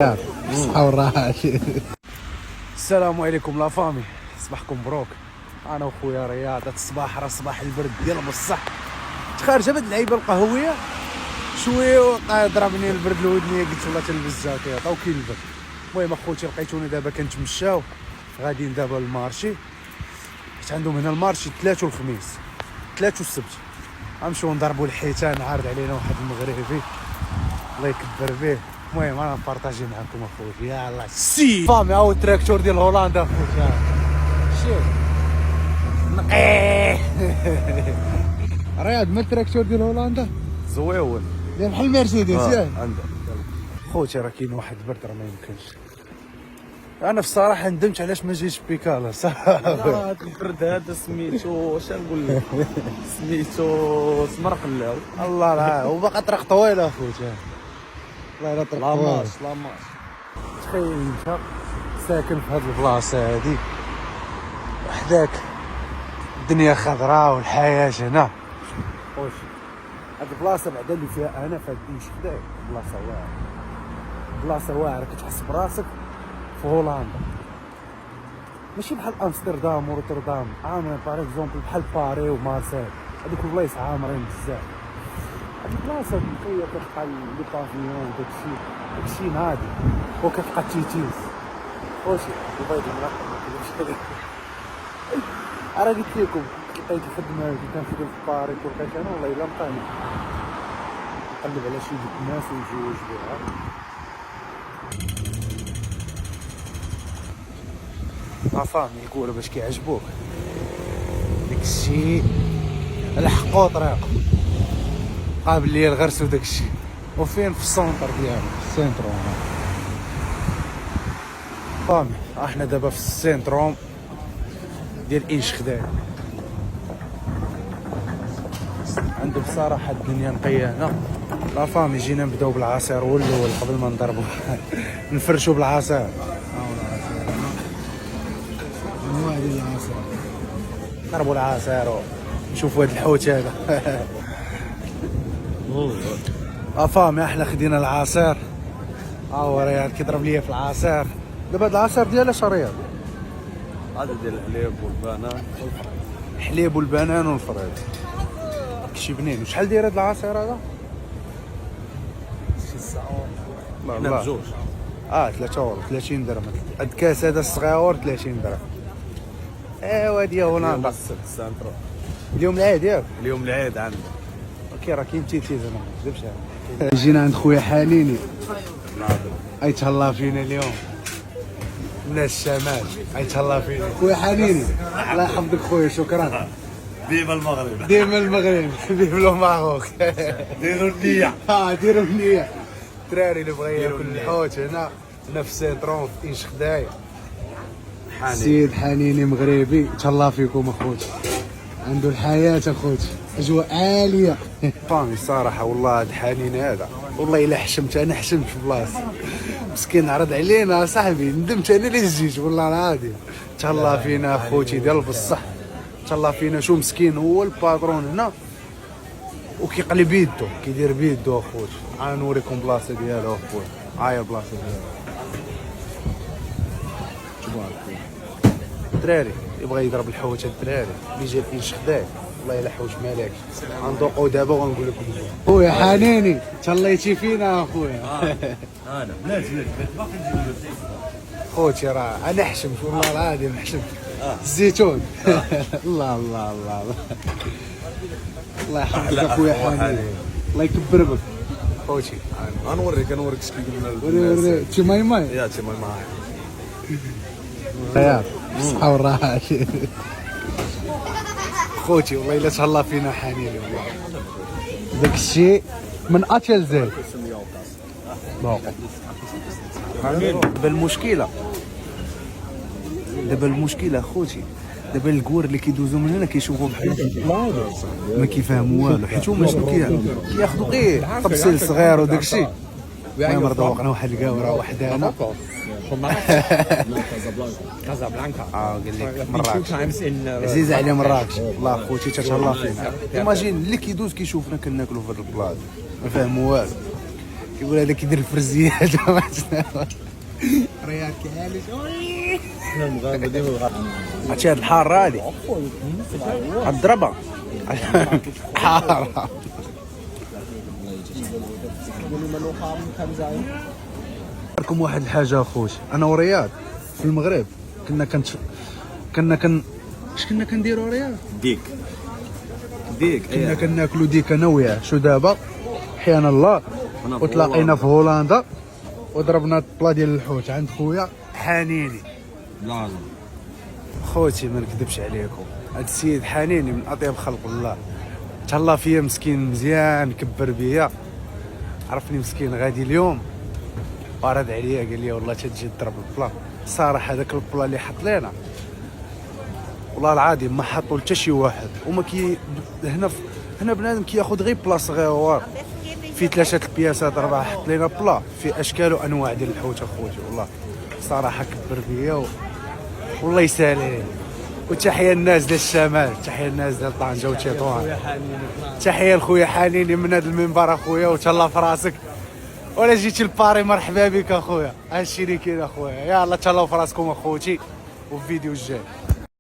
الصحة والراحة. السلام عليكم لا فامي، صباحكم مبروك. انا وخويا رياض هاد الصباح راه صباح البرد ديال بصح. خارجه بهاد اللعيبه القهويه شويه ضربني البرد لودني، قلت والله تلبس جاكيط او كاين البرد. المهم اخوتي لقيتوني دابا كنتمشاو غاديين دابا للمارشي، حيت عندهم هنا المارشي الثلاث والخميس، الثلاث والسبت. غنمشيو نضربوا الحيتان، عارض علينا واحد المغربي الله يكبر به. المهم انا نبارطاجي معكم اخوتي. يلاه سي فامي هاو التراكتور ديال هولندا اخوتي، شوف نقيه. رياض ما التراكتور ديال هولندا زويون داير بحال المرسيدس ياك عندك. خوتي. راه كاين واحد البرد راه ما يمكنش. انا في الصراحه ندمت علاش ما جيتش بيكالا صافي. هذا البرد هذا سميتو اش نقول لك، سميتو سمرقلاو. الله لا وباقا طريق طويله اخوتي، والله الا طريق طويله. لاماش تخيل انت ساكن في هاد البلاصه هادي وحداك الدنيا خضراء والحياه هنا. واش هاد البلاصه بعدا اللي فيها انا في هاد الدنيا شداي بلاصه واعره، بلاصه واعره كتحس براسك في هولندا، ماشي بحال امستردام وروتردام عامرين باغ اكزومبل بحال باري ومارسيل، هذوك البلايص عامرين بزاف. هاد البلاصه نقيه كتلقى لي بافيون داكشي نادي، وكتلقى تيتيز واشي البيض المرقم مكاينش. راه قلت لكم لقيت الخدمه كنت كنخدم في باري ولقيت انا والله الا مقاني نقلب على شي بنت الناس ونتزوج بها. فاهمي يقولوا باش كيعجبوك داكشي لحقوا طريق قابل ليا الغرس وداكشي. وفين في السونتر ديالو في السنتروم فامي. احنا دابا في السنتروم ديال انشخداي. عنده بصراحه الدنيا نقيه هنا لا فامي. جينا نبداو بالعصير والاول قبل ما نضربوا نفرشوا بالعصير. انواع ديال العصير، نضربوا العصير ونشوفوا هاد الحوت هذا. فامي احنا خدينا العصير، هو رياض كيضرب ليا في العصير. دابا هاد العصير ديال اش رياض؟ هذا ديال الحليب والبنان، الحليب والبنان والفريض، داكشي بنين. وشحال داير هاد العصير هذا؟ لا بجوج 3 اورو 30 درهم. هاد الكاس هذا الصغيور 30 درهم. ايوا هادي هولندا السنترو. اليوم العيد ياك؟ اليوم العيد عندنا. اوكي راه كاين تيتيز انا ما نكذبش. جينا عند خويا حنيني ايتهلا فينا اليوم من الشمال. ايتهلا فينا خويا حنيني، الله يحفظك خويا. شكرا. ديما المغرب، ديما المغرب، فيف لو ماروك. ديروا النية. ديروا النية. الدراري اللي بغا ياكل الحوت هنا في سينترون في انشخداي. سيد حنيني مغربي تهلا فيكم اخوتي، عنده الحياة اخوتي، اجواء عالية. فامي الصراحة والله هاد حنيني هذا والله الا حشمت، انا حشمت في بلاصتي مسكين عرض علينا صاحبي، ندمت انا اللي جيت والله العظيم. تهلا فينا اخوتي ديال بصح، تهلا فينا. شو مسكين هو الباترون هنا وكيقلب يدو كيدير بيدو اخوتي. عا نوريكم بلاصه ديالو اخويا، هاهي البلاصه ديالو. تبارك الدراري يبغى يضرب الحوت، الدراري اللي جا فين شخداه والله الا حوت مالك. غندوقو دابا وغنقول لكم خويا حنيني تهليتي فينا اخويا. انا بلاتي باقي نجيب خوتي راه انا حشمت والله العظيم حشمت. الزيتون. الله الله الله الله يحفظك اخويا حنيني، الله يكبر بك خوتي. غنوريك اش كيقولنا وري تي ماي ماي يا تي ماي ماي. رياض الصحة والراحة. خوتي والله الا تهلا فينا حنيني والله. داك الشيء من اتيل زيت. دابا المشكلة خوتي، دابا الكوار اللي كيدوزو من هنا كيشوفوا بحال ما كيفهموا والو، حيت هما شنو كياخذوا غير طبسيل صغير وداك الشيء. المهم رضوقنا واحد القهوه وحدانا. كازابلانكا. قال لك مراكش عزيزه على مراكش. الله خوتي تتهلا فينا. ايماجين اللي كيدوز كيشوفنا كناكلوا في هذا البلاصه ما فهموا والو. كيقول هذا كيدير الفرزيات رياض كيعالج عرفتي هاد الحاره هادي الضربه حاره. لكم واحد الحاجه اخوتي، انا ورياض في المغرب كنا اش كنا كنديروا رياض ديك كنا كناكلوا ديك انا وياه. شو دابا احيانا الله وتلاقينا في هولندا وضربنا الطلا ديال الحوت عند خويا حنيني. لازم خوتي ما نكذبش عليكم، هاد السيد حنيني من اطيب خلق الله، تهلا فيا مسكين مزيان كبر بيا، عرفني مسكين غادي اليوم وعرض عليا قال لي والله تجي تضرب البلا. صراحه هذاك البلا اللي حط لنا والله العظيم ما حطوا حتى شي واحد، وما هنا بنادم كياخذ غير بلاص صغيور في 3 البياسات 4 حط لنا بلا في اشكال وانواع ديال الحوت اخوتي. والله صراحه كبر بيا والله يسهل عليه. وتحيه الناس ديال الشمال، تحيه الناس ديال طنجه وتطوان، تحيه لخويا حنيني من هذا المنبر اخويا، وتهلا في راسك. ولا جيتي لباري مرحبا بك اخويا، هادشي اللي كاين اخويا. يلاه تهلاو في راسكم اخوتي، وفي الفيديو الجاي.